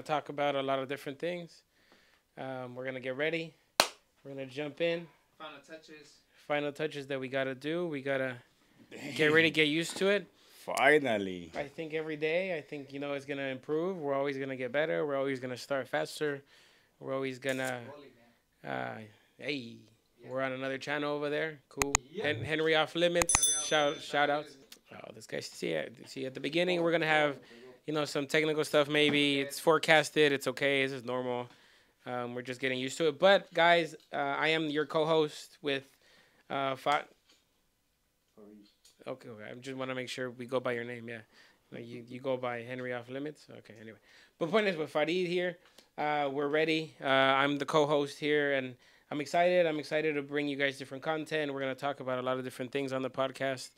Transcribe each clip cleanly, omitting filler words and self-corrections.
talk about a lot of different things. We're gonna get ready. We're gonna jump in. Final touches. Final touches that we gotta do. We gotta get ready, get used to it. Finally. I think every day, I think it's gonna improve. We're always gonna get better. We're always gonna start faster. We're always gonna. Hey, we're on another channel over there. Cool. Yep. Henry Offlimits. Shout outs. Oh, this guy. See at the beginning we're gonna have, some technical stuff. Maybe it's forecasted. It's okay. This is normal. We're just getting used to it. But guys, I am your co-host with Farid. Okay. I just want to make sure we go by your name. Yeah, you go by Henry Offlimits. Okay. Anyway, but point is with Farid here. We're ready. I'm the co-host here, and I'm excited. I'm excited to bring you guys different content. We're gonna talk about a lot of different things on the podcast.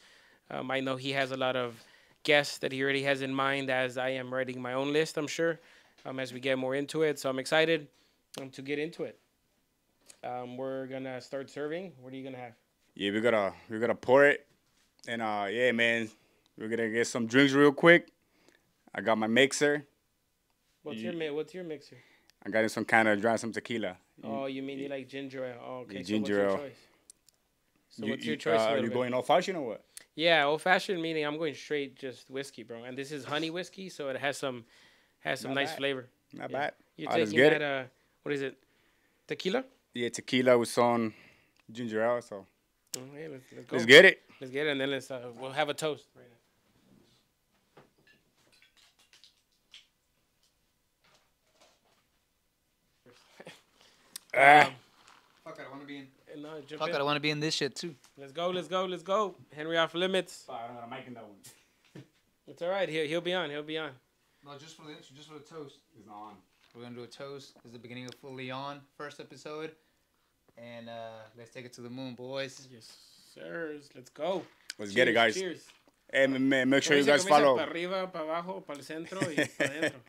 I know he has a lot of guests that he already has in mind, as I am writing my own list, I'm sure, as we get more into it. So I'm excited to get into it. We're going to start serving. What are you going to have? Yeah, we're gonna pour it. And yeah, man, we're gonna get some drinks real quick. I got my mixer. What's your mixer? I got in some kind of some tequila. Oh, you mean you like ginger ale? Oh, okay. Yeah, So ginger what's your ale. choice? So what's your choice? Are you going old fashioned or what? Yeah, old fashioned meaning I'm going straight just whiskey, bro. And this is honey whiskey, so it has some Not nice bad. flavor. Not Yeah. bad. You're Let's taking get that what is it? Tequila? Yeah, tequila with some ginger ale. So Okay, let's go. let's get it. Let's get it, and then we'll have a toast right now. Ah. Fuck it, I want to be in. No, jump Fuck in. it, I want to be in this shit too. Let's go. Henry Offlimits. I don't got a mic in that one. It's all right. He'll be on. No, just for the intro, just for the toast. It's not on. We're gonna do a toast. This is the beginning of Fully On, first episode, and let's take it to the moon, boys. Yes, sirs. Let's go. Let's get it, guys. Cheers. Hey, make sure you Comienza, guys comienza follow. para arriba, para abajo, para el centro y para adentro.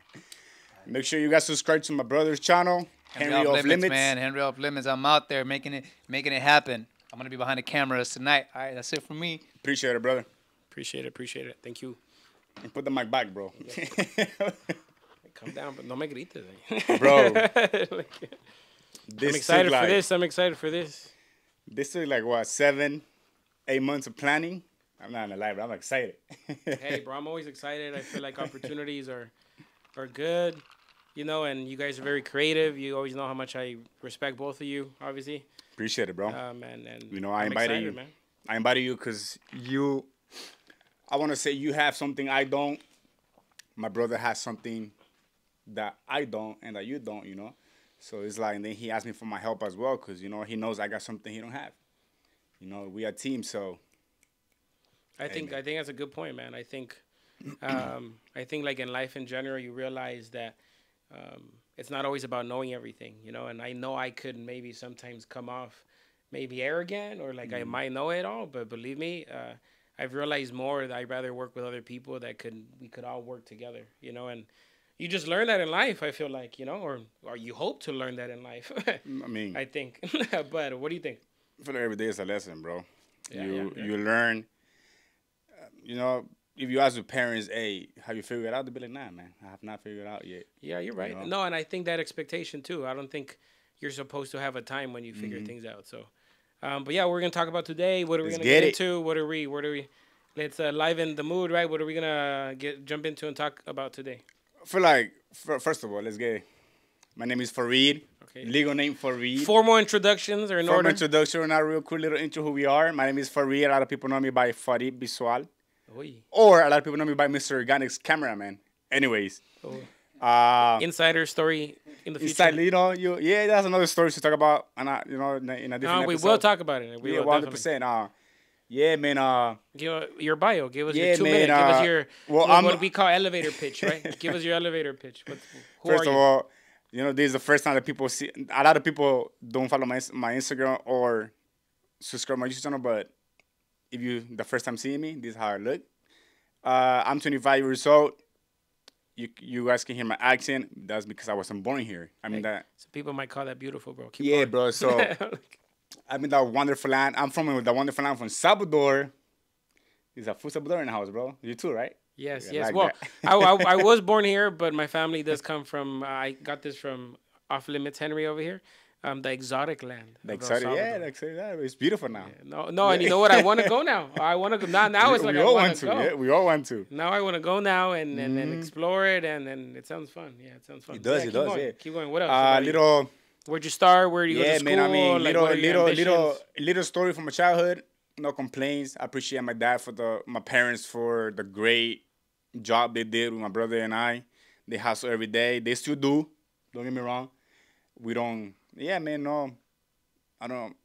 Make sure you guys subscribe to my brother's channel, Henry Off Limits. Man. Henry Off Limits. I'm out there making it happen. I'm gonna be behind the cameras tonight. All right, that's it for me. Appreciate it, brother. Appreciate it. Thank you. And put the mic back, bro. Calm down, but no me grites. Eh? Bro. Like, This I'm excited took, for like, this. I'm excited for this. This took like what, 7, 8 months of planning. I'm not gonna lie, but I'm excited. Hey, bro, I'm always excited. I feel like opportunities are good, and you guys are very creative. You always know how much I respect both of you, obviously. Appreciate it, bro. And I I'm invited excited, you. man. I invited you because I want to say you have something I don't. My brother has something that I don't and that you don't, So it's like, and then he asked me for my help as well because, he knows I got something he don't have. We are a team, so. I think that's a good point, man. I think like in life in general, you realize that it's not always about knowing everything, And I know I could maybe sometimes come off maybe arrogant or like I might know it all, but believe me, I've realized more that I'd rather work with other people that we could all work together, And you just learn that in life. I feel like, or you hope to learn that in life. I think. But what do you think? I feel like every day is a lesson, bro. Yeah, you learn. If you ask the parents, hey, have you figured it out? They'll be like, nah, man, I have not figured it out yet. Yeah, you're right. No, and I think that expectation too. I don't think you're supposed to have a time when you figure things out. So, but yeah, we're gonna talk about today. What are we gonna get into? What are we? Let's liven the mood, right? What are we gonna jump into and talk about today? I feel like, first of all, let's get it. My name is Farid. Okay. Legal name Farid. Formal introductions are in order. Formal introduction, not a real cool little intro who we are. My name is Farid. A lot of people know me by Farid Visual. Oy. Or a lot of people know me by Mr. Organic's cameraman. Anyways. Oh. Insider story in the future. Inside, that's another story to talk about in a different episode. We will talk about it. We will 100%. Yeah, man. Give your bio. Give us yeah, your 2 man, minutes. Give us your what we call elevator pitch, right? Give us your elevator pitch. First of all, this is the first time that people see. A lot of people don't follow my Instagram or subscribe to my YouTube channel, but if you the first time seeing me, this is how I look. I'm 25 years old. You guys can hear my accent. That's because I wasn't born here. I mean that. So people might call that beautiful, bro. Keep yeah, going. bro. So I'm in that wonderful land. I'm from the wonderful land from Salvador. There's a full Salvador in the house, bro. You too, right? Yes, I yes. like Well, that. I was born here, but my family does come from. I got this from Offlimits Henry over here, the exotic land The of El excited, yeah, Salvador. the excited. Yeah, it's beautiful now. Yeah, no, no, and you Yeah. know what? I want to go now. I want to go now. Now it's like We I all want want to to. Yeah, go. we all want to. Now I want to go now and Hmm. explore it, and it sounds fun. Yeah, it sounds fun. It But does. yeah, It keep does. going. Yeah. Keep going. What else about you? Little. Where'd you start? Where do you go to Yeah, man. I school? mean, Like, what are your ambitions? little story from my childhood. No complaints. I appreciate my dad for my parents for the great job they did with my brother and I. They hustle every day. They still do. Don't get me wrong. We don't. Yeah, man. No, I don't.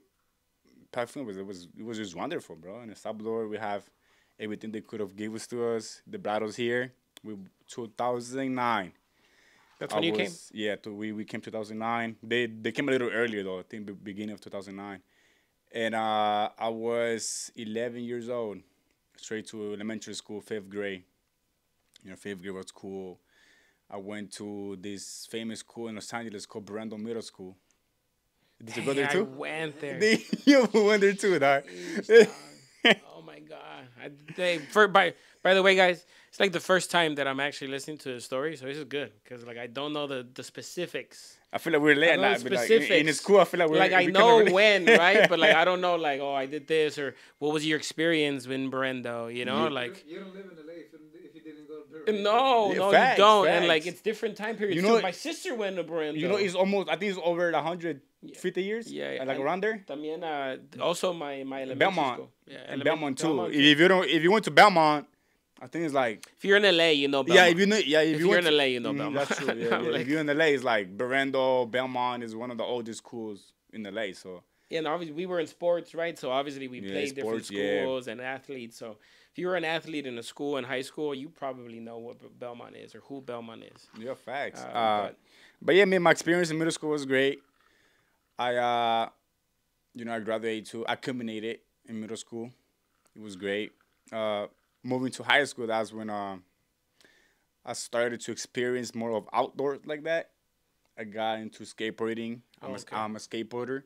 Perfume was just wonderful, bro. In El Salvador, we have everything they could have gave us to us. They brought us here. We 2009. That's I when you came. was yeah. We came 2009. They came a little earlier though. I think beginning of 2009. And I was 11 years old. Straight to elementary school, fifth grade. You know, fifth grade was cool. I went to this famous school in Los Angeles called Brando Middle School. Did you go Hey, there I too? went there. You went there too, dog. Jeez, dog. Oh my god! By the way, guys, it's like the first time that I'm actually listening to the story, so this is good because like I don't know the specifics. I feel like we're late I at know night, but like specifics. in the school, I feel like we're Like I we know kinda when, right? But like I don't know, like oh, I did this or what was your experience in Brendo? You know, like You don't live in LA if you didn't go to Peru. no, Yeah, no, facts, you don't. And like facts. it's different time periods You know, too. My sister went to Brendo. You know, it's almost. I think it's over 150 years. yeah, like and around there. También, also my elementary Belmont. school. Yeah, And Belmont too. Belmont too. If you went to Belmont, I think it's like If you're in LA, you know yeah. Belmont. If you know If you you're went in to, LA, you know Belmont. That's true. Yeah, I'm yeah. like- If you're in LA, it's like Berendo, Belmont is one of the oldest schools in LA. So Yeah, and obviously we were in sports, right? So obviously we Yeah, played different sports, yeah. schools and athletes. So if you were an athlete in a school in high school, you probably know what Belmont is or who Belmont is. yeah, facts. But But yeah, man, my experience in middle school was great. I I graduated too. I culminated in middle school. It was great. Moving to high school, that's when I started to experience more of outdoors like that. I got into skateboarding. Okay. I'm a skateboarder.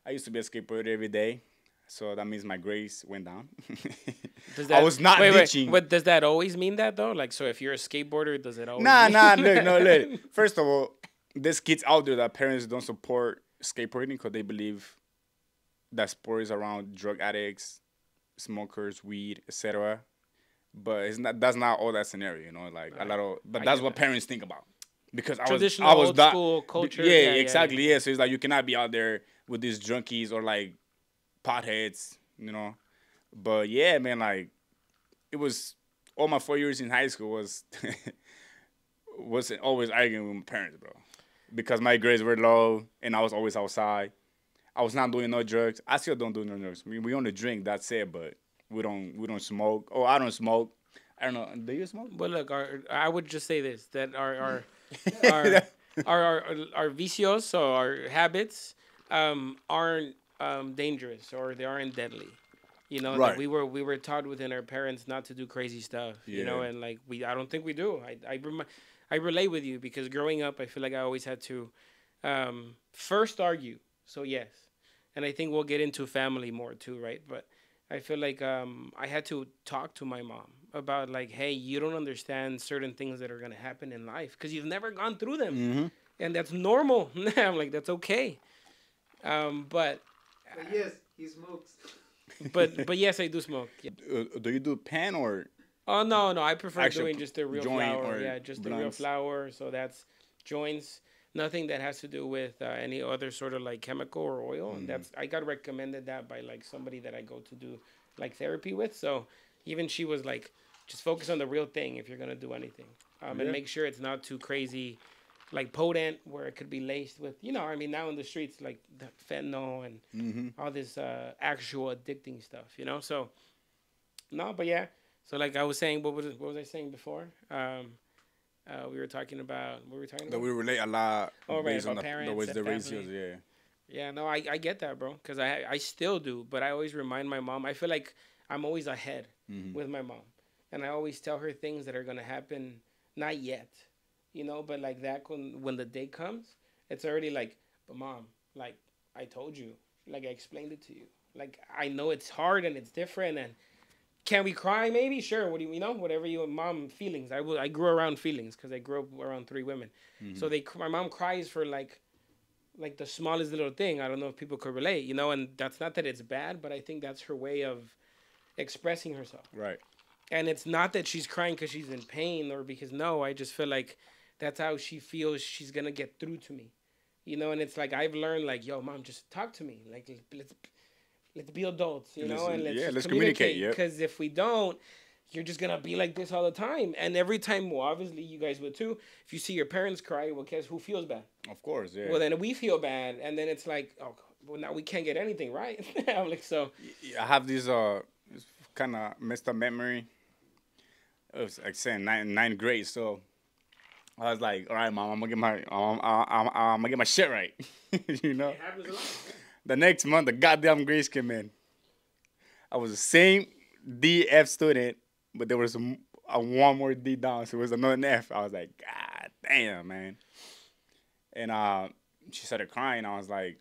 I used to be a skateboarder every day, so that means my grades went down. does I was not ditching. But does that always mean that though? Like, so if you're a skateboarder, does it always? Nah, mean- look. First of all, there's kids out there that parents don't support skateboarding because they believe that sport is around drug addicts, smokers, weed, etc. But it's not. That's not all that scenario, you know. Like a lot of, but I that's get what that. parents think about. Because Traditional I was old that, school culture. Yeah, exactly. Yeah. So it's like you cannot be out there with these junkies or like potheads, you know. But yeah, man, like it was all my 4 years in high school was wasn't always arguing with my parents, bro, because my grades were low and I was always outside. I was not doing no drugs. I still don't do no drugs. We only drink. That's it. But we don't smoke. Oh, I don't smoke. I don't know. Do you smoke? But look, I would just say this: that our our vicios, so our habits, aren't dangerous or they aren't deadly. You know, like Right. we were taught within our parents not to do crazy stuff. You know, Yeah. and like I don't think we do. I relate with you because growing up, I feel like I always had to first argue. So yes, and I think we'll get into family more too, right? But I feel like I had to talk to my mom about like, hey, you don't understand certain things that are gonna happen in life because you've never gone through them, Mm-hmm. and that's normal. I'm like, that's okay. But But yes, he smokes. but yes, I do smoke. Yeah. Do you do pen or? Oh no, I prefer Actual doing just the real joint flower. or Yeah, just the real blunts? flower. So that's joints. Nothing that has to do with any other sort of like chemical or oil. And that's I got recommended that by like somebody that I go to do like therapy with. So even she was like, just focus on the real thing if you're gonna do anything, and Yeah. make sure it's not too crazy, like potent where it could be laced with I mean now in the streets like the fentanyl and Mm-hmm. all this actual addicting stuff. So no, but yeah. So like I was saying, what was I saying before? We were talking about what were we talking That about? we relate a lot Oh, right, based on about the parents ways and the family. ratios. Yeah. Yeah, no, I get that, bro, because I still do, but I always remind my mom. I feel like I'm always ahead with my mom, and I always tell her things that are gonna happen, not yet, but like that when the day comes, it's already like, but mom, like I told you, like I explained it to you, like I know it's hard and it's different, and can we cry? Maybe, sure. What do you know? Whatever you mom feelings. I grew around feelings because I grew up around 3 women. So my mom cries for like the smallest little thing. I don't know if people could relate, you know. And that's not that it's bad, but I think that's her way of expressing herself. Right. And it's not that she's crying because she's in pain or because no. I just feel like that's how she feels she's gonna get through to me, you know. And it's like I've learned like, yo, mom, just talk to me. Like let's be adults, you know, and let's communicate. Because if we don't, you're just gonna be like this all the time. And every time, well, obviously you guys would too. If you see your parents cry, well, guess who feels bad? Of course, yeah. Well, then we feel bad, and then it's like, oh, well, now we can't get anything right. I'm like, so. I have this kind of messed up memory. It was like saying ninth grade, so I was like, all right, mom, I'm gonna get my shit right, you know. It happens a lot. Yeah. The next month, the goddamn grades came in. I was the same DF student, but there was a one more D down, so it was another F. I was like, God damn, man. And she started crying. I was like,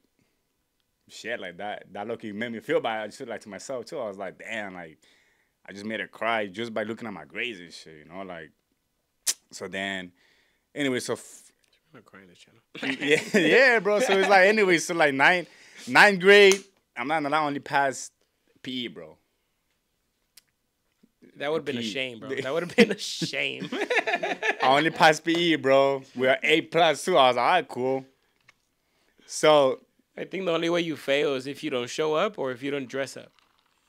shit, like that look-y made me feel bad. I just feel like to myself too. I was like, damn, like I just made her cry just by looking at my grades and shit, you know, like. So then, anyway, so. I'm not crying this channel. yeah, bro. So it's like, anyway, so like ninth grade, I'm not only passed PE, bro. That would have been a shame, bro. That would have been a shame. I only passed PE, bro. We are A+ too. I was like, all right, cool. So I think the only way you fail is if you don't show up or if you don't dress up.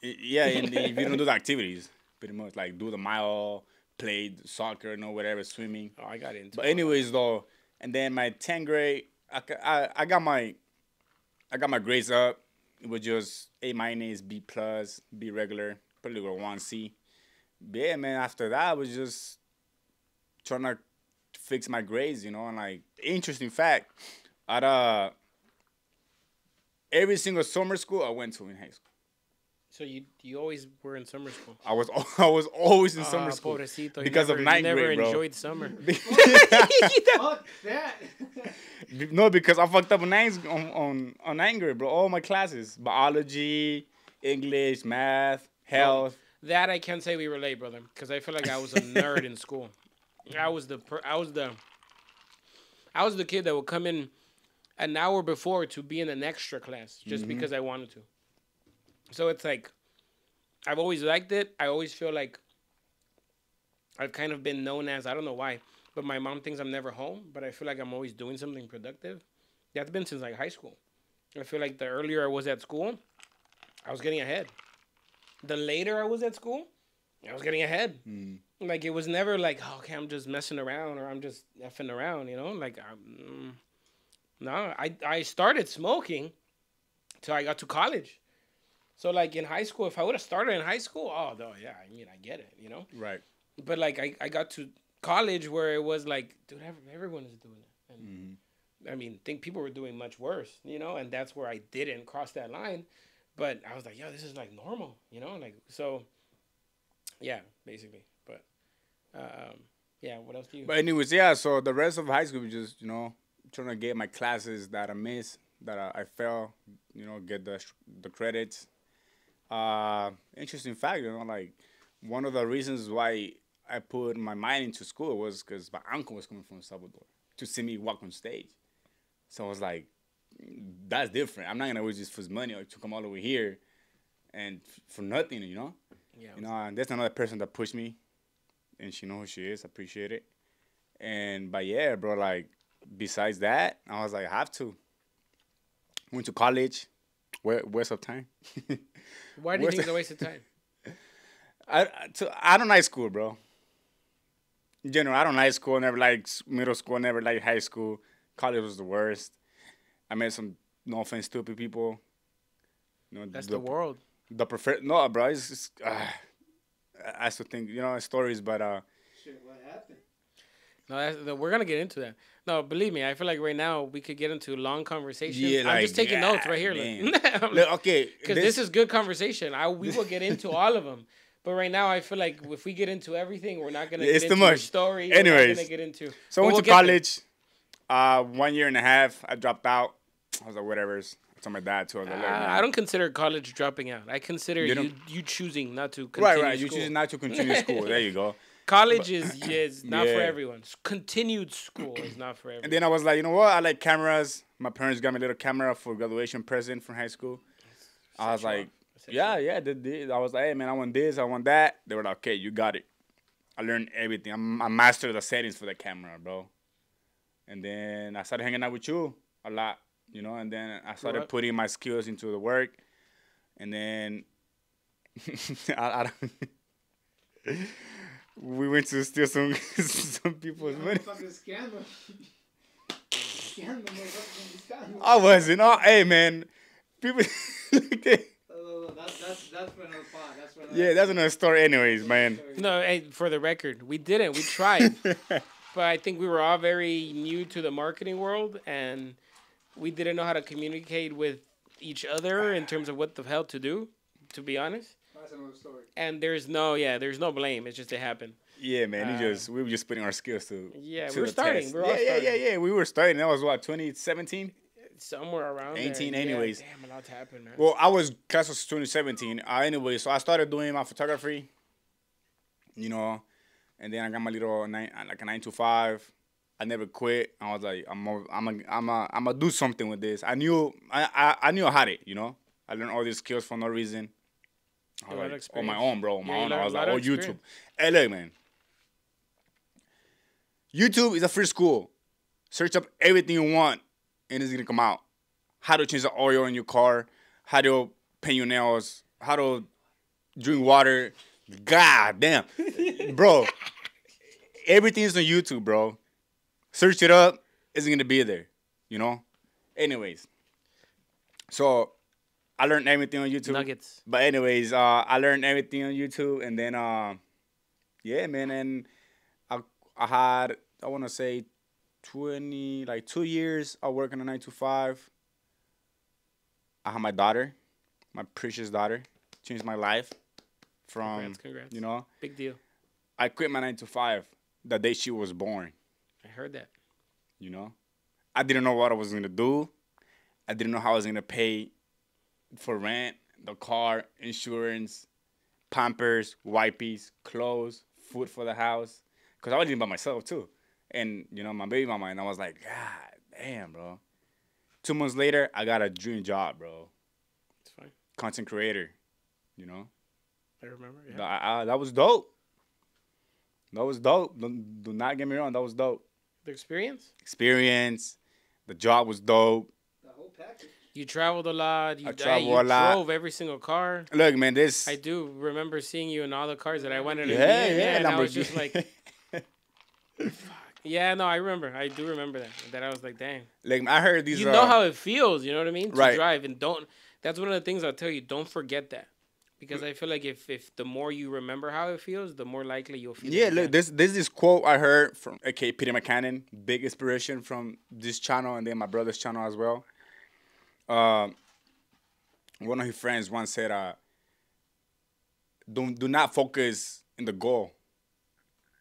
Yeah, and if you don't do the activities, pretty much like do the mile, play soccer, whatever, swimming. Oh, I got into. But anyways, though, and then my 10th grade, I got my grades up. It was just A-, B+, B regular, probably go 1C. But yeah, man, after that, I was just trying to fix my grades, you know. And like, interesting fact, at every single summer school I went to in high school. So you always were in summer school. I was always in summer school pobrecito. because of ninth grade, bro. You never enjoyed summer. Fuck that. No, because I fucked up on ninth grade, bro. All my classes: biology, English, math, health. That I can't say we relate, brother, because I feel like I was a nerd in school. I was the kid that would come in an hour before to be in an extra class just because I wanted to. So it's like, I've always liked it. I always feel like I've kind of been known as, I don't know why, but my mom thinks I'm never home, but I feel like I'm always doing something productive. That's been since like high school. I feel like the earlier I was at school, I was getting ahead. The later I was at school, I was getting ahead. Like, it was never like, oh, okay, I'm just messing around or I'm just effing around, you know? Like, no, I started smoking till I got to college. So, like, in high school, if I would have started in high school, oh, no, yeah, I mean, I get it, you know? Right. But, like, I got to college where it was like, dude, everyone is doing it. And, I mean, I think people were doing much worse, you know? And that's where I didn't cross that line. But I was like, yo, this is, like, normal, you know? Like, so, yeah, basically. But, yeah, what else do you... But anyways, yeah, so the rest of high school was just, you know, trying to get my classes that I missed, that I failed, you know, get the credits. Interesting fact, you know, like, one of the reasons why I put my mind into school was because my uncle was coming from El Salvador to see me walk on stage. So I was like, that's different. I'm not going to always just for money or to come all over here and for nothing, you know? Yeah. You know, and there's another person that pushed me, and she knows who she is. I appreciate it. But yeah, bro, like, besides that, I was like, I have to. Went to college. Waste of time. Why do you think it's a waste of time? I don't like school, bro. In general, I don't like school. Never liked middle school. Never liked high school. College was the worst. I met some, no offense, stupid people. You know, that's the world. No, bro. It's I still think, you know, stories, but Shit, what happened? No, we're gonna get into that. No, believe me, I feel like right now we could get into long conversations. Yeah, I'm like, just taking notes right here. Look, okay, because this is good conversation. We will get into all of them. But right now, I feel like if we get into everything, we're not gonna get into your story. Anyways, we're not gonna get into. So I went to college. 1 year and a half. I dropped out. I was like, whatever. I told my dad too. I was like, look, I man. don't consider college dropping out. I consider You you choosing not to Right, continue right. You school. choose not to continue school. There you go. College But is not for yeah. everyone. Continued school is not for And then everyone. I was like, you know what? I like cameras. My parents got me a little camera for graduation present from high school. I Set was you like, up. Set you yeah, up. yeah. They did. I was like, hey, man, I want this, I want that. They were like, okay, you got it. I learned everything. I mastered the settings for the camera, bro. And then I started hanging out with you a lot, you know. And then I started up. putting my skills into the work. And then I don't, we went to steal some some people's money. Fucking scammer. Scammer, motherfucking scammer. I wasn't. Oh, hey, man. People. That's for another pod. That's for another. Yeah, that's another story, anyways, man. No, hey, for the record, we didn't. We tried, but I think we were all very new to the marketing world, and we didn't know how to communicate with each other in terms of what the hell to do. To be honest, That's another story. and there's no blame. It's just it happened. Yeah, man. We were just putting our skills to. Yeah, to we were the starting. test. We were all yeah, starting. yeah. We were starting. That was what 2017. Somewhere around 18 there. anyways. Yeah, damn, a lot's happened, man. Well, I was class was 2017. Anyway, so I started doing my photography. You know, and then I got my little like a 9 to 5. I never quit. I was like, I'm gonna do something with this. I knew I knew I had it. You know, I learned all these skills for no reason. I was like, on my own, bro. On my Yeah, you own. I learned was a like, lot oh, of YouTube. experience. Hey, look, man. YouTube is a free school. Search up everything you want, and it's gonna come out. How to change the oil in your car, how to paint your nails, how to drink water. God damn, bro. Everything is on YouTube, bro. Search it up. It's gonna be there. You know. Anyways, so I learned everything on YouTube. Nuggets. But anyways, I learned everything on YouTube, and then yeah, man, and I had I want to say 2 years. I work on a 9 to 5. I have my daughter, my precious daughter, changed my life. From Congrats. you know, Big deal. I quit my 9 to 5 the day she was born. I heard that. You know, I didn't know what I was gonna do. I didn't know how I was gonna pay for rent, the car, insurance, Pampers, wipes, clothes, food for the house. Cause I was living by myself too, and you know my baby mama, and I was like, God damn, bro. 2 months later, I got a dream job, bro. It's fine. Content creator, you know. I remember. Yeah. That was dope. That was dope. Do not get me wrong. That was dope. The experience. Experience. The job was dope. The whole package. You traveled a lot. You, I traveled you a lot. drove every single car. Look, man, this. I do remember seeing you in all the cars that I went in. Yeah, And I was just Lamborghini. like, yeah, no, I remember. I do remember that. That I was like, dang. Like I heard these. You know how it feels. You know what I mean? To Right. drive and don't. That's one of the things I'll tell you. Don't forget that. Because I feel like if the more you remember how it feels, the more likely you'll feel. Yeah, it look, again. this this quote I heard from Peter McCannon, big inspiration from this channel and then my brother's channel as well. One of his friends once said, do not focus in the goal.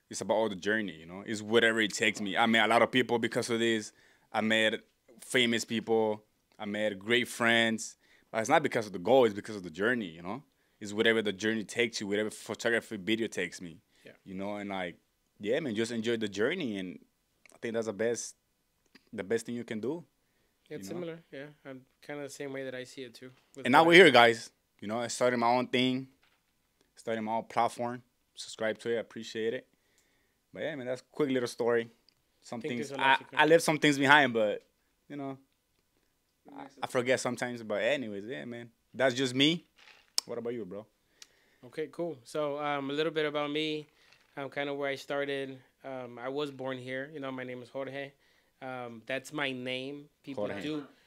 It's about all the journey, you know. It's whatever it takes me. I met a lot of people because of this. I met famous people. I met great friends. But it's not because of the goal. It's because of the journey, you know. It's whatever the journey takes you, whatever photography video takes me. Yeah. You know, and like, yeah, man, just enjoy the journey, and I think that's the best thing you can do. It's you know? similar. Yeah, I'm kind of the same way that I see it too. And now we're here, guys. You know, I started my own thing, started my own platform. Subscribe to it, I appreciate it. But yeah, man, that's a quick little story. Some Think things there's a lot you can- I left some things behind, but you know, I forget sometimes. But anyways, yeah, man, that's just me. What about you, bro? Okay, cool. So a little bit about me. Kind of where I started. I was born here. You know, my name is Jorge. That's my name. People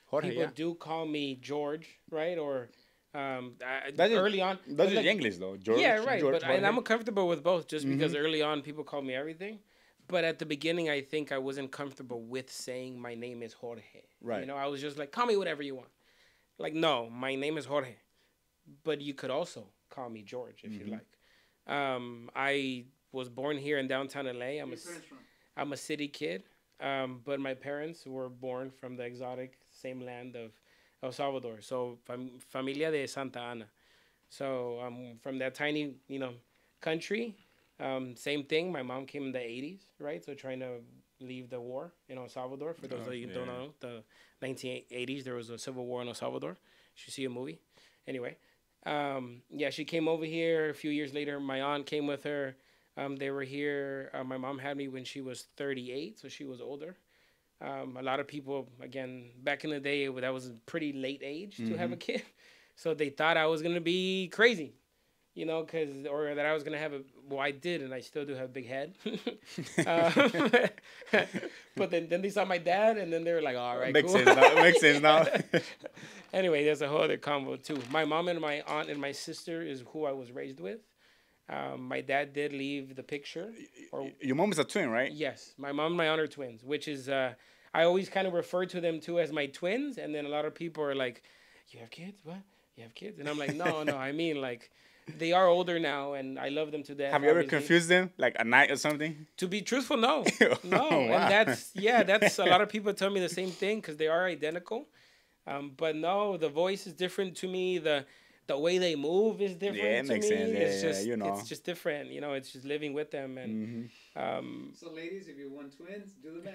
Jorge. do call me George, right? Or That's early on. That's like, just English, though. George, yeah, right. George, But and Jorge. I'm comfortable with both, just because early on people called me everything. But at the beginning, I think I wasn't comfortable with saying my name is Jorge. Right. You know, I was just like, call me whatever you want. Like, no, my name is Jorge. But you could also call me George if you like. I was born here in downtown LA. I'm a city kid. But my parents were born from the exotic same land of El Salvador. So familia de Santa Ana. So from that tiny, country. Same thing. My mom came in the 80s, right? So trying to leave the war in El Salvador. For those of you who don't know, the 1980s, there was a civil war in El Salvador. You should see a movie. Anyway, yeah, she came over here a few years later. My aunt came with her. They were here. My mom had me when she was 38, so she was older. A lot of people, again, back in the day, that was a pretty late age to have a kid. So they thought I was going to be crazy, or that I was going to have well, I did, and I still do have a big head. But then they saw my dad, and then they were like, all right, makes cool. sense now. Makes sense now. Anyway, there's a whole other combo, too. My mom and my aunt and my sister is who I was raised with. My dad did leave the picture. Your mom is a twin, right? Yes. My mom and my aunt are twins, which is, I always kind of refer to them, too, as my twins. And then a lot of people are like, you have kids? What? You have kids? And I'm like, no, I mean, like, they are older now, and I love them to death. Have you ever confused them, like at night or something? To be truthful, no. No. Oh, wow. And that's a lot of people tell me the same thing because they are identical. But no, the voice is different to me. The way they move is different it to makes me. sense. It's just, It's just different. It's just living with them. And So, ladies, if you want twins, do the math.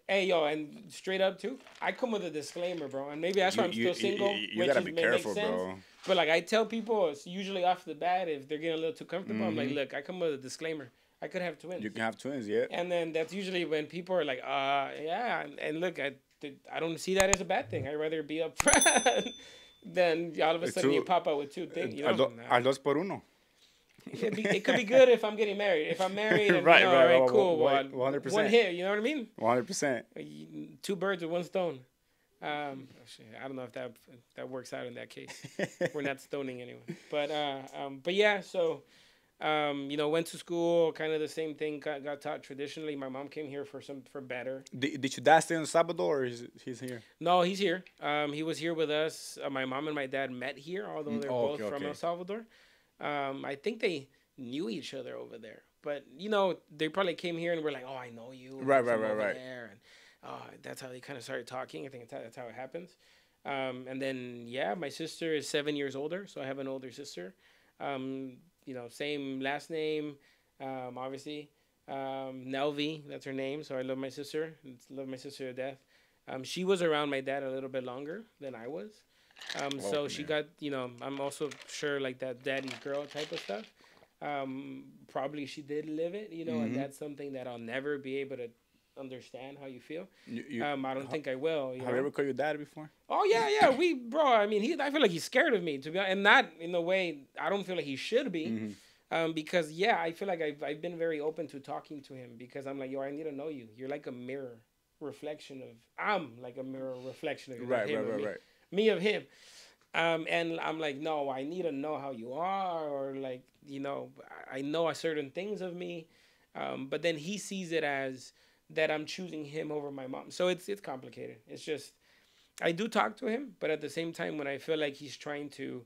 Hey, yo, and straight up, too, I come with a disclaimer, bro. And maybe that's why I'm still single. You gotta be careful, bro. But, like, I tell people, it's usually off the bat, if they're getting a little too comfortable, I'm like, look, I come with a disclaimer. I could have twins. You can have twins, yeah. And then that's usually when people are like, yeah. And look, I don't see that as a bad thing. I'd rather be up front than all of a sudden you pop out with two things. Al dos por uno. It could be good if I'm getting married. If I'm married, and, right, all right, cool. 100%. One hit, you know what I mean? 100%. Two birds with one stone. I don't know if that works out in that case. We're not stoning anyone. But yeah, so went to school, kind of the same thing. Got taught traditionally. My mom came here for better. Did your dad stay in El Salvador, or he's here? No, he's here. He was here with us. My mom and my dad met here, although they're both from El Salvador. I think they knew each other over there, but they probably came here and were like, "Oh, I know you." Right. There. And that's how they kind of started talking. I think that's how it happens. And then my sister is 7 years older, so I have an older sister. Same last name, obviously. Nelvi, that's her name. So I love my sister. Love my sister to death. She was around my dad a little bit longer than I was. So she got, I'm also sure like that daddy's girl type of stuff. Probably she did live it, and that's something that I'll never be able to understand how you feel. I don't think I will. Have you ever called your dad before? Oh yeah, bro. I mean, I feel like he's scared of me, to be honest, and not in the way I don't feel like he should be. Because I feel like I've been very open to talking to him because I'm like, yo, I need to know you. You're like a mirror reflection of. I'm like a mirror reflection of Right. Me of him. And I'm like, no, I need to know how you are, or like, I know certain things of me. But then he sees it as that I'm choosing him over my mom. So it's complicated. It's just, I do talk to him, but at the same time, when I feel like he's trying to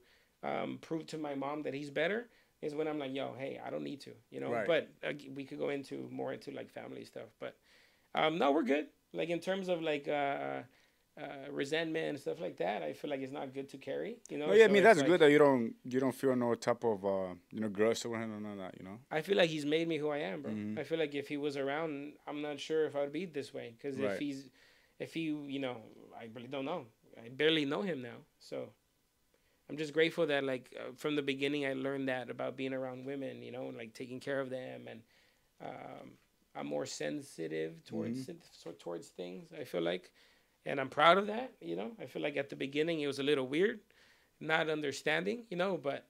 prove to my mom that he's better, is when I'm like, yo, hey, I don't need to, Right. But we could go more into like family stuff. But no, we're good. Like in terms of like resentment and stuff like that, I feel like it's not good to carry. Oh yeah, So I mean that's like, good that you don't feel no type of grudge or anything like that. I feel like he's made me who I am, bro. I feel like if he was around, I'm not sure if I'd be this way. Because Right. if he, I really don't know. I barely know him now, so I'm just grateful that like from the beginning I learned that about being around women, like taking care of them, and I'm more sensitive towards things. I feel like. And I'm proud of that, I feel like at the beginning it was a little weird, not understanding, but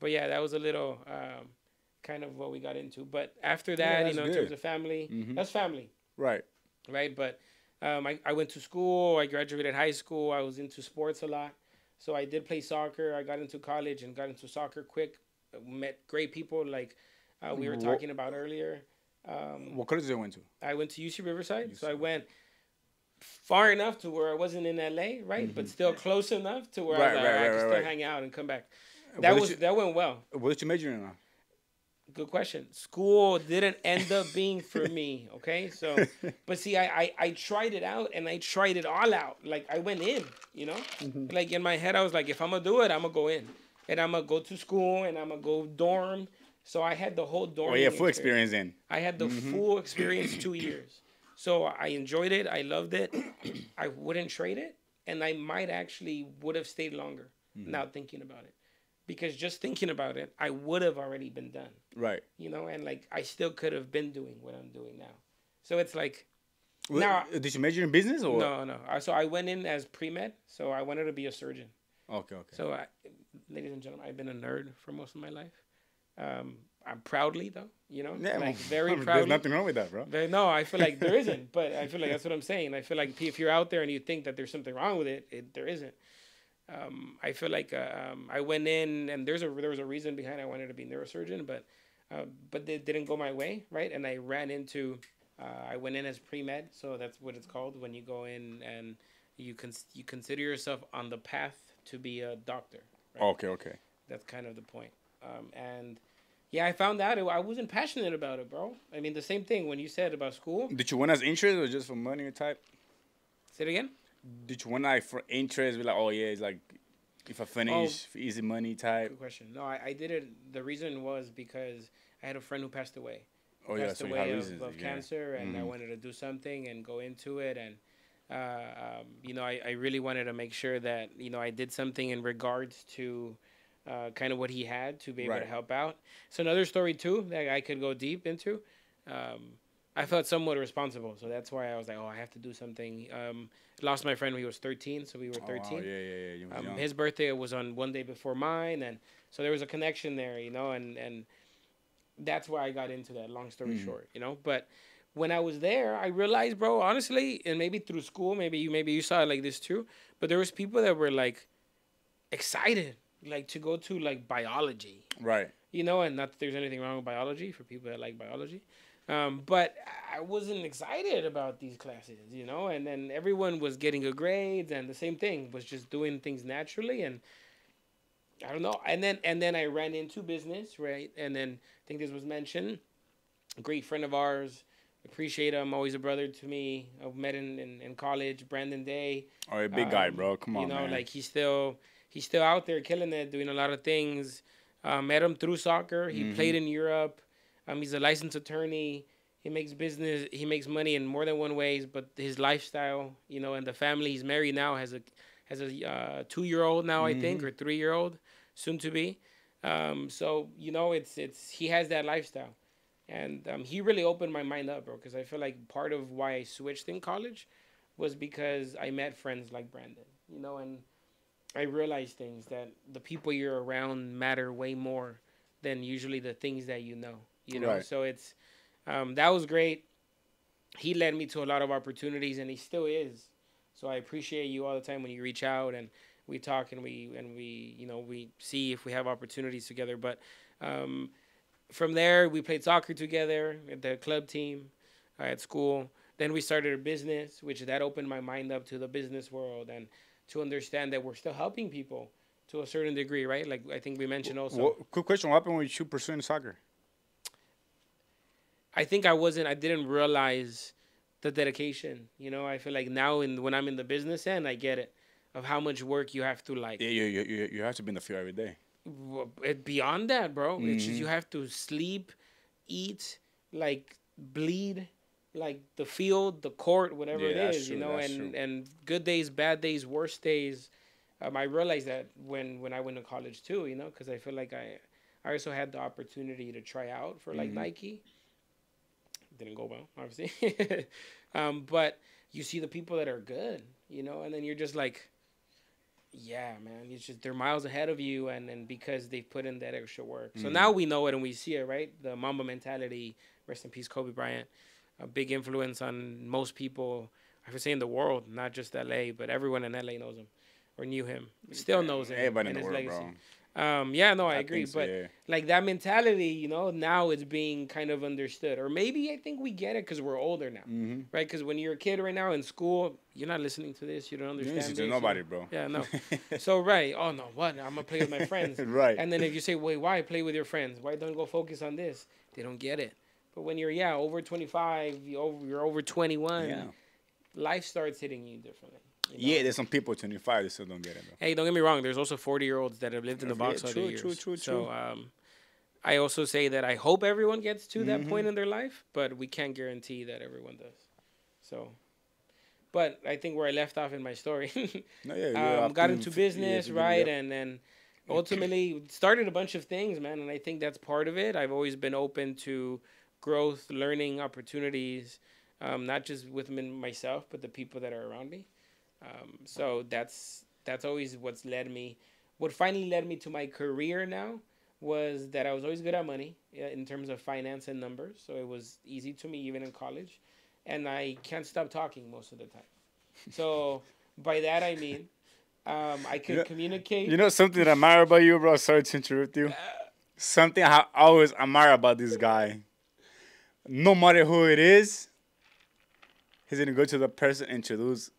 yeah, that was a little kind of what we got into. But after that, in terms of family, that's family. Right. Right. But I went to school. I graduated high school. I was into sports a lot. So I did play soccer. I got into college and got into soccer quick. Met great people like we were talking about earlier. What college did you went to? I went to UC Riverside. So I went far enough to where I wasn't in LA, right? But still close enough to where I was like, I could still hang out and come back. That went well. What did you major in? Good question. School didn't end up being for me. Okay, so, but see, I tried it out and I tried it all out. Like I went in, you know, Mhm. like in my head I was like, if I'm gonna do it, I'm gonna go in, and I'm gonna go to school and I'm gonna go dorm. So I had the whole Oh yeah, dorming full experience. experience in. I had the Mhm. full experience 2 years. So I enjoyed it. I loved it. I wouldn't trade it, and I might actually would have stayed longer. Mhm. Now thinking about it, because just thinking about it, I would have already been done. Right. You know, and like I still could have been doing what I'm doing now. So it's like What, now. did you major in business or? No, no. So I went in as pre med. So I wanted to be a surgeon. Okay, okay. So, ladies and gentlemen, I've been a nerd for most of my life. I'm proudly though, you know, Yeah, like well, very there's proudly. nothing wrong with that, bro. No, I feel like there isn't, but I feel like that's what I'm saying. I feel like if you're out there and you think that there's something wrong with it, there isn't. I feel like I went in and there was a reason behind I wanted to be a neurosurgeon, but it didn't go my way, right? And I ran into I went in as pre med, so that's what it's called when you go in and you consider yourself on the path to be a doctor. Right? Okay, okay. That's kind of the point. And yeah, I found out I wasn't passionate about it, bro. I mean, the same thing when you said about school. Did you win as interest or just for money type? Say it again. Did you win like for interest? Be like, oh yeah, it's like if I finish, for easy money type. Good question. No, I did it. The reason was because I had a friend who passed away. Oh yeah, Passed so you away have of, reasons. of Yeah. cancer, and I wanted to do something and go into it. And, you know, I really wanted to make sure that, you know, I did something in regards to kind of what he had to be able to Right. help out. So another story, too, that I could go deep into. I felt somewhat responsible. So that's why I was like, oh, I have to do something. Lost my friend when he was 13, so we were Oh, 13. wow, yeah, yeah, yeah. You was young. His birthday was on one day before mine, and so there was a connection there, you know, and that's why I got into that. Long story short, you know. But when I was there, I realized, bro, honestly, and maybe through school, maybe you saw it like this too. But there was people that were like excited, like to go to like biology, Right. you know, and not that there's anything wrong with biology for people that like biology. But I wasn't excited about these classes, you know, and then everyone was getting good grades, and the same thing was just doing things naturally, and I don't know. And then I ran into business, right? And then I think this was mentioned. A great friend of ours, appreciate him, always a brother to me. I met in college, Brandon Day. Oh, a big guy, bro. Come on, You know, man. like he's still out there killing it, doing a lot of things. Met him through soccer. He played in Europe. He's a licensed attorney. He makes business. He makes money in more than one ways. But his lifestyle, you know, and the family he's married now has a 2-year-old now, I think, or 3-year-old, soon to be. So you know, it's he has that lifestyle, and he really opened my mind up, bro. Because I feel like part of why I switched in college was because I met friends like Brandon, you know, and I realized things that the people you're around matter way more than usually the things that you know. You know, Right. so it's that was great. He led me to a lot of opportunities, and he still is. So I appreciate you all the time when you reach out and we talk and we you know we see if we have opportunities together. But from there, we played soccer together at the club team at school. Then we started a business, which that opened my mind up to the business world and to understand that we're still helping people to a certain degree, right? Like I think we mentioned also. Quick question: What happened when you pursuing soccer? I think I didn't realize the dedication. You know, I feel like now when I'm in the business end, I get it of how much work you have to like. Yeah, you have to be in the field every day. Beyond that, bro, it's just you have to sleep, eat, like bleed, like the field, the court, whatever Yeah, it that's is, you true, know, that's and true. and good days, bad days, worst days. I realized that when I went to college too, you know, because I feel like I also had the opportunity to try out for like Nike. Didn't go well, obviously. But you see the people that are good, you know, and then you're just like, yeah, man, it's just they're miles ahead of you, and because they've put in that extra work. So now we know it and we see it, right? The Mamba mentality, rest in peace, Kobe Bryant, a big influence on most people, I would say in the world, not just LA, but everyone in LA knows him or knew him, still knows him Everybody in and the his world, legacy. Yeah, no, I I agree. think so. But Yeah. like that mentality, now it's being kind of understood. Or maybe I think we get it because we're older now, Mm-hmm. right? Because when you're a kid right now in school, you're not listening to this. You don't You don't listen understand to this. nobody, bro. Yeah, no. So, right. Oh, no, what? I'm going to play with my friends. Right. And then if you say, wait, why play with your friends? Why don't go focus on this? They don't get it. But when you're, over 25, you're over 21, Yeah. life starts hitting you differently. Yeah, there's some people 25 that still don't get it, bro. Hey, don't get me wrong. There's also 40-year-olds that have lived in the box Yeah, all true, their true, years. true, So true. I also say that I hope everyone gets to that Mm-hmm. point in their life, but we can't guarantee that everyone does. So, but I think where I left off in my story, No, yeah, you're up got to into business, right, yep. and then ultimately started a bunch of things, man, and I think that's part of it. I've always been open to growth, learning opportunities, not just with myself, but the people that are around me. So that's always what's led me. What finally led me to my career now was that I was always good at money in terms of finance and numbers. So it was easy to me even in college, and I can't stop talking most of the time. So by that I mean I You could know, communicate. you know something that I admire about you, bro? Sorry to interrupt you. Something I always admire about this guy. No matter who it is, he's gonna go to the person, introduce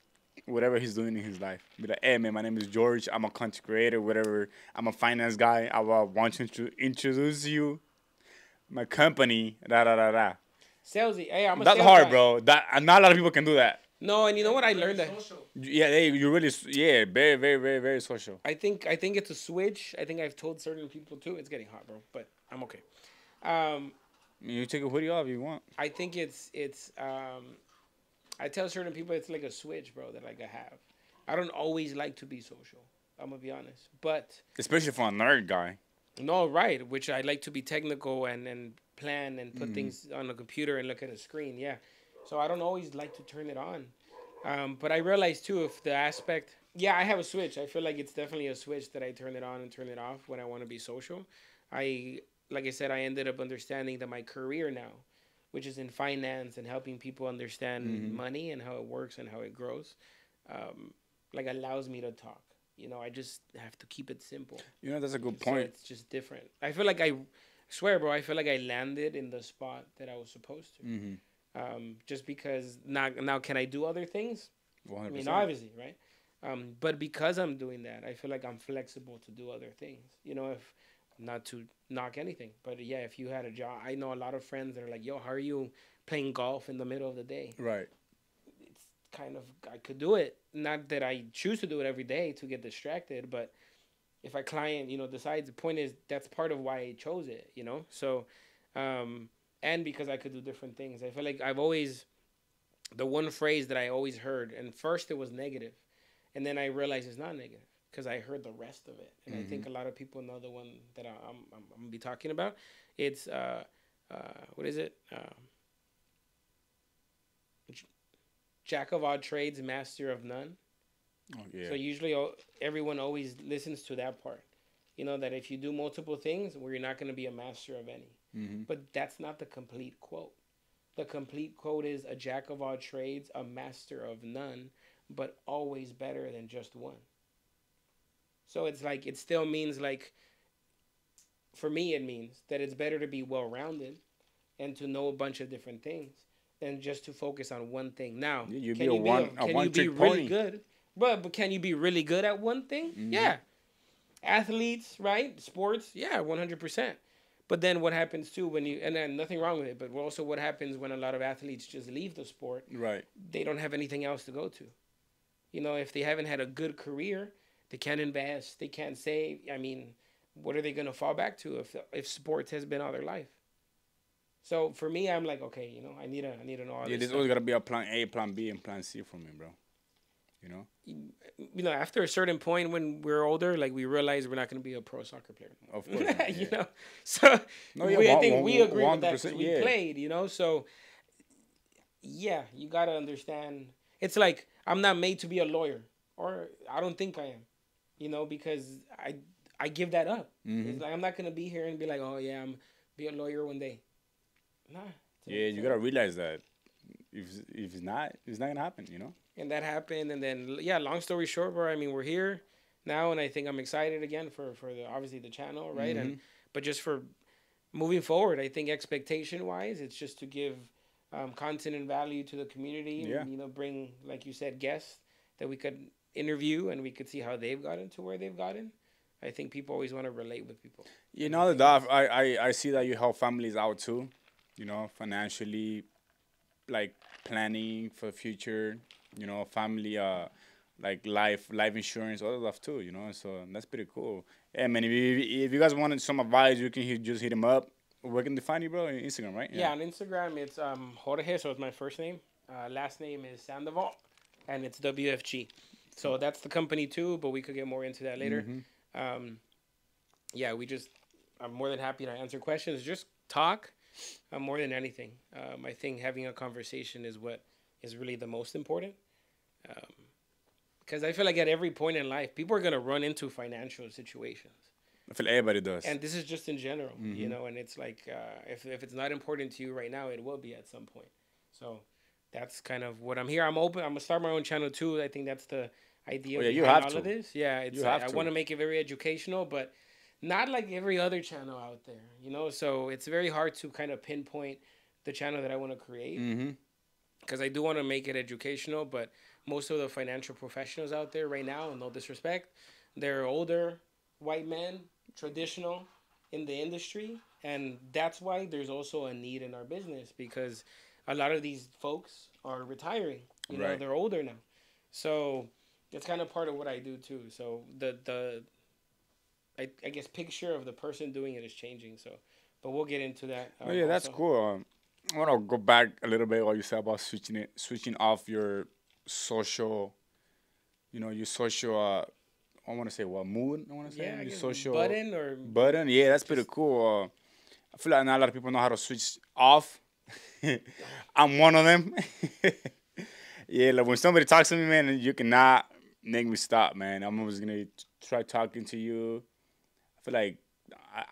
whatever he's doing in his life. Be like, hey man, my name is George. I'm a content creator, whatever. I'm a finance guy. I want to introduce you my company. Da da da da. Salesy. Hey, I'm a That's sales hard, guy. bro. That and not a lot of people can do that. No, and you know what I learned that Yeah, you really, yeah, very, very, very, very social. I think it's a switch. I think I've told certain people too. It's getting hot, bro, but I'm okay. Um, You take a hoodie off if you want. I think I tell certain people it's like a switch, bro, that like I have. I don't always like to be social. I'm gonna be honest, but Especially for a nerd guy. no, right. Which I like to be technical and plan and put things on a computer and look at a screen. Yeah, so I don't always like to turn it on. But I realize too if the aspect. Yeah, I have a switch. I feel like it's definitely a switch that I turn it on and turn it off when I want to be social. I like I said, I ended up understanding that my career now, which is in finance and helping people understand money and how it works and how it grows, like allows me to talk. I just have to keep it simple. You know, that's a good So point. it's just different. I feel like I swear, bro. I feel like I landed in the spot that I was supposed to. Just because now can I do other things? I mean, 100%. obviously, right? But because I'm doing that, I feel like I'm flexible to do other things. If not to knock anything, but yeah, if you had a job, I know a lot of friends that are like, "Yo, how are you playing golf in the middle of the day?" Right. It's kind of I could do it. Not that I choose to do it every day to get distracted, but if a client, decides, the point is that's part of why I chose it. So, and because I could do different things, I feel like I've always the one phrase that I always heard, and first it was negative, and then I realized it's not negative because I heard the rest of it, and I think a lot of people know the one that I'm gonna be talking about. It's what is it? Jack of all trades, master of none. Oh, yeah. So usually everyone always listens to that part. That if you do multiple things, well, you're not going to be a master of any. But that's not the complete quote. The complete quote is a jack of all trades, a master of none, but always better than just one. So it's like, it still means like, for me, it means that it's better to be well-rounded and to know a bunch of different things than just to focus on one thing. Now, You can be you be a can you one be trick really pony. good? But can you be really good at one thing? Yeah. Athletes, right? Sports, yeah, 100%. But then what happens too and then nothing wrong with it, but also what happens when a lot of athletes just leave the sport, Right. they don't have anything else to go to. If they haven't had a good career, they can't invest, they can't save. I mean, what are they going to fall back to if sports has been all their life? So for me, I'm like, okay, I need to know all Yeah, this there's stuff. always got to be a plan A, plan B, and plan C for me, bro. After a certain point when we're older, like we realize we're not going to be a pro soccer player. Of course not, yeah. So No, yeah, I think we agree with that 100%, because we yeah. played. So yeah, you got to understand. It's like I'm not made to be a lawyer, or I don't think I am. Because I give that up. It's like I'm not going to be here and be like, oh yeah, I'm be a lawyer one day. Nah. Yeah, you got to realize that if it's not going to happen, And that happened, and then yeah. Long story short, bro. I mean, we're here now, and I think I'm excited again for the obviously the channel, right? Mm-hmm. And but just for moving forward, I think expectation wise, it's just to give content and value to the community, Yeah. and bring, like you said, guests that we could interview and we could see how they've gotten to where they've gotten. I think people always want to relate with people. You And I know think that I see that you help families out too. Financially, like planning for the future. Family, like life insurance, all that stuff too. So that's pretty cool. Yeah, man. If you guys wanted some advice, you can just hit him up. Where can they find you, bro? On Instagram, right? yeah, on Instagram it's Jorge, so it's my first name. Last name is Sandoval, and it's WFG. So that's the company too, but we could get more into that later. Um, yeah, I'm more than happy to answer questions. Just talk, more than anything. I think having a conversation is what is really the most important. Because I feel like at every point in life, people are gonna run into financial situations, I feel everybody does. and this is just in general, And it's like if it's not important to you right now, it will be at some point. So that's kind of what I'm here. I'm open. I'm gonna start my own channel too. I think that's the idea Yeah, you behind have all to. of this. Yeah, You have I to. want to make it very educational, but not like every other channel out there. So it's very hard to kind of pinpoint the channel that I want to create, Mm-hmm. because I do want to make it educational, but most of the financial professionals out there right now, and no disrespect, they're older white men, traditional in the industry, and that's why there's also a need in our business, because a lot of these folks are retiring. Right. They're older now, so it's kind of part of what I do too. So I guess picture of the person doing it is changing. So, but we'll get into that. Oh yeah, that's also. cool. I want to go back a little bit what you said about switching off your social, your social. I want to say what mood. I want to say Yeah, I your guess social button or button. Yeah, that's pretty cool. I feel like not a lot of people know how to switch off. I'm one of them. Yeah, like when somebody talks to me, man, you cannot make me stop, man. I'm always gonna try talking to you. I feel like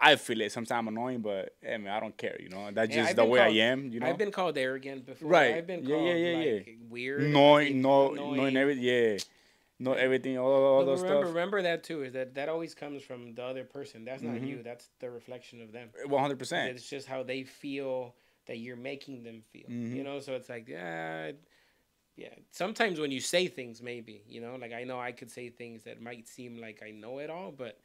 I feel it. Sometimes I'm annoying, but hey, man, I don't care. That's Yeah, just the way I am. I've been called arrogant before. Right. I've been Yeah, yeah, called yeah, yeah. like weird. Knowing everything. Yeah, know everything. All But those stuff. remember that too, is that always comes from the other person. That's not you. That's the reflection of them. 100%. It's just how they feel that you're making them feel. So it's like, yeah. Sometimes when you say things, maybe, like I know I could say things that might seem like I know it all, but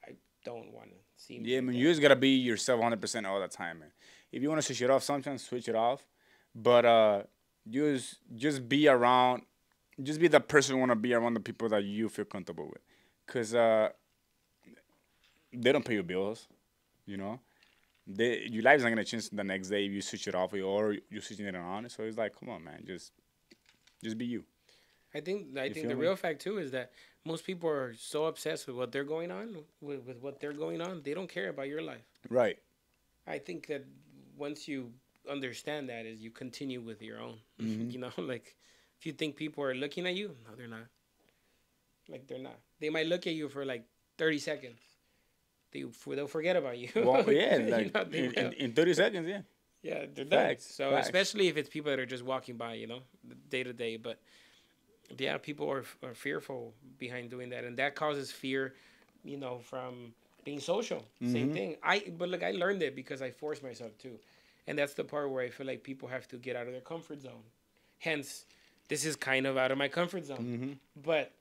I don't want to seem. Yeah, like man, that. you just gotta be yourself 100% all the time, man. If you wanna switch it off, sometimes switch it off, but just be around, just be the person who wanna be around the people that you feel comfortable with, cause they don't pay your bills, you know. Your life's not gonna change the next day if you switch it off or you switching it on. So it's like, come on, man, just be you. I think the feel me? real fact too is that most people are so obsessed with what they're going on with what they're going on, they don't care about your life. Right. I think that once you understand that, is you continue with your own. Like if you think people are looking at you, no, they're not. Like they're not. They might look at you for like 30 seconds. They'll forget about you. Well, yeah, like in 30 seconds, yeah. Yeah, they're done. Facts, So facts. especially if it's people that are just walking by, day to day. But yeah, people are fearful behind doing that, and that causes fear, from being social. Same thing. But look, I learned it because I forced myself to, and that's the part where I feel like people have to get out of their comfort zone. Hence, this is kind of out of my comfort zone, but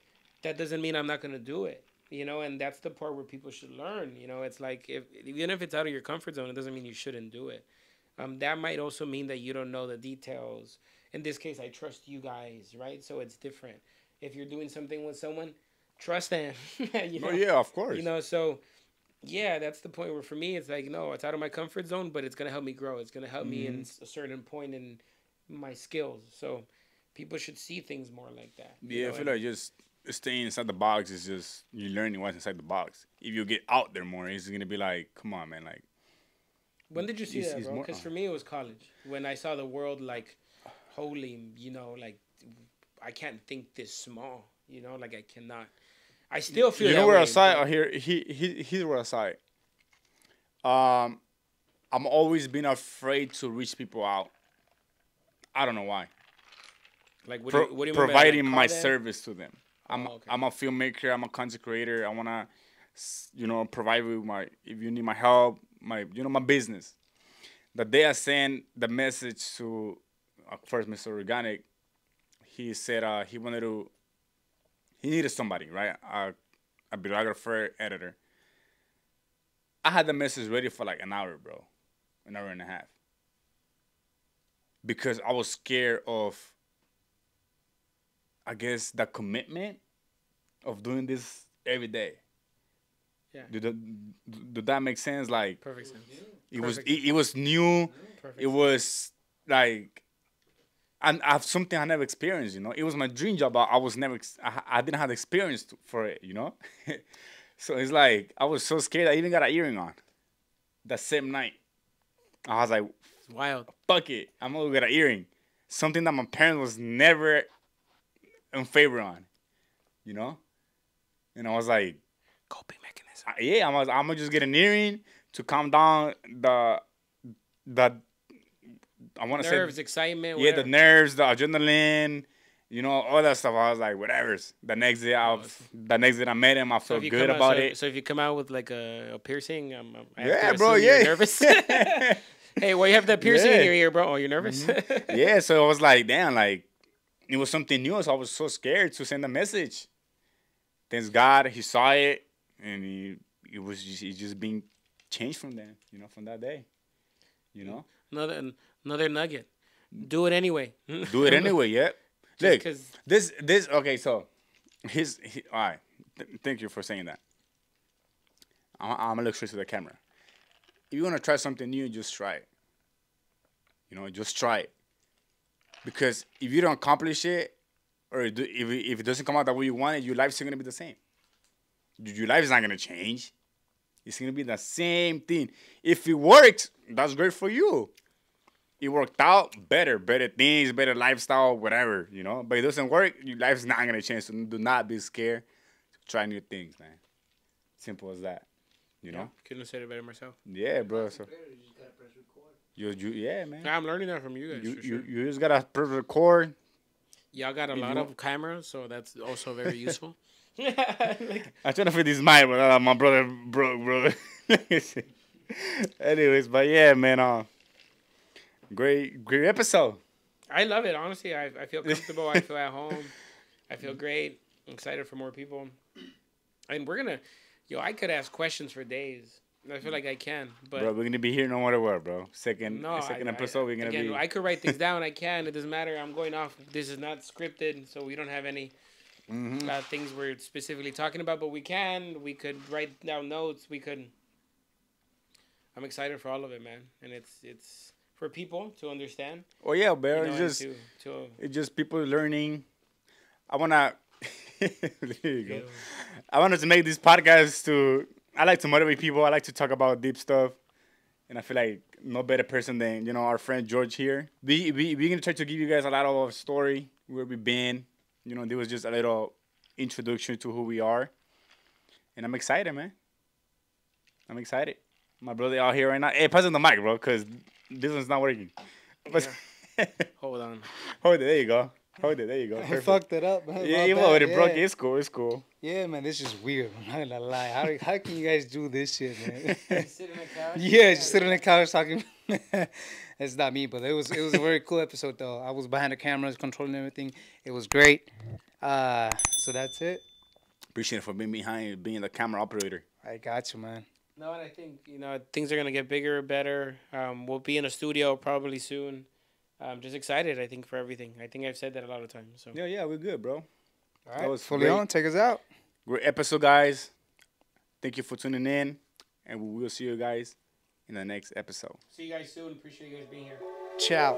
that doesn't mean I'm not gonna do it. And that's the part where people should learn. It's like even if it's out of your comfort zone, it doesn't mean you shouldn't do it. That might also mean that you don't know the details. In this case, I trust you guys, right? So it's different. If you're doing something with someone, trust them. Oh yeah, of course. So yeah, that's the point where for me, it's like, no, it's out of my comfort zone, but it's going to help me grow. It's going to help me in a certain point in my skills. So people should see things more like that. Yeah, I feel like just staying inside the box is just you learning what's inside the box. If you get out there more, it's gonna be like, come on, man, like. When did you see that, bro? more- Because for me, it was college. When I saw the world, like, holy, like, I can't think this small. Like I cannot. I still feel. You that know where way, aside but- here here's where aside. I'm always been afraid to reach people out. I don't know why. Like what do you mean by, Providing like, my call them? service to them. I'm a filmmaker. I'm a content creator. I wanna, provide with if you need my help, my business. The day I sent the message to first Mr. Organic, he said he needed somebody, right? A videographer, editor. I had the message ready for like an hour, bro, an hour and a half, because I was scared of, I guess, the commitment of doing this every day. Yeah. Do that make sense? Like, perfect sense. It was new. Perfect It was like, and I have something I never experienced. It was my dream job, but I was never. I didn't have the experience for it. So it's like I was so scared. I even got an earring on. That same night, I was like, it's wild. Fuck it, I'm gonna get an earring. Something that my parents was never in favor on. And I was like, coping mechanism. Yeah, I'm gonna just get an earring to calm down the I want to say nerves, excitement. Yeah, whatever. the nerves, the adrenaline, all that stuff. I was like, whatever. The next day I met him, I felt good about it. So if you come out with like a piercing, yeah, bro, yeah, you're nervous. Hey, why you have that piercing in your ear, bro? Oh, you're nervous. Mm-hmm. Yeah, so I was like, damn, like it was something new, so I was so scared to send a message. Thanks God, he saw it, and he just being changed from then, from that day, Another nugget. Do it anyway. Do it anyway, yeah. Look, this okay. So, all right. Thank you for saying that. I'm gonna look straight to the camera. If you wanna try something new, just try it. Just try it. Because if you don't accomplish it, or if it doesn't come out the way you want it, your life's still gonna be the same. Your life is not gonna change. It's gonna be the same thing. If it works, that's great for you. It worked out, better things, better lifestyle, whatever, But it doesn't work, your life's not gonna change. So do not be scared to try new things, man. Simple as that, Yeah, couldn't have said it better myself. Yeah, bro. So you just gotta press record. Yeah, man. I'm learning that from you guys. You just gotta press record. Y'all got a lot of cameras, so that's also very useful. I'm trying to fit this mic, but my brother broke, bro. Anyways, but yeah, man. Great episode. I love it. Honestly, I feel comfortable. I feel at home. I feel great. I'm excited for more people. And we're gonna, I could ask questions for days. I feel like I can, but bro, we're gonna be here no matter what, bro. Second episode, we're gonna be. I could write things down. I can. It doesn't matter. I'm going off. This is not scripted, so we don't have any things we're specifically talking about. But we could write down notes. I'm excited for all of it, man, and it's for people to understand. Oh yeah, bro. It's just people learning. I wanna. There you go. I wanted to make this podcast I like to motivate people. I like to talk about deep stuff, and I feel like no better person than our friend George here. We're gonna try to give you guys a lot of our story, where we've been. There was just a little introduction to who we are, and I'm excited, man. I'm excited. My brother out here right now. Hey, pass on the mic, bro, because this one's not working. Yeah. Hold on. Hold it. There you go. Hold it. There you go. I fucked it up, man. Yeah, you already broke it. It's cool. It's cool. Yeah, man, this is weird. I'm not gonna lie. How can you guys do this shit, man? Sit on the couch. Yeah, just sit on the couch talking. It's not me, but it was a very cool episode though. I was behind the cameras, controlling everything. It was great. So that's it. Appreciate it for being being the camera operator. I got you, man. No, and I think things are gonna get bigger, better. We'll be in a studio probably soon. I'm just excited. I think for everything. I think I've said that a lot of times. So yeah, we're good, bro. All right, that was fully on. Take us out. Great episode, guys. Thank you for tuning in, and we will see you guys in the next episode. See you guys soon. Appreciate you guys being here. Ciao.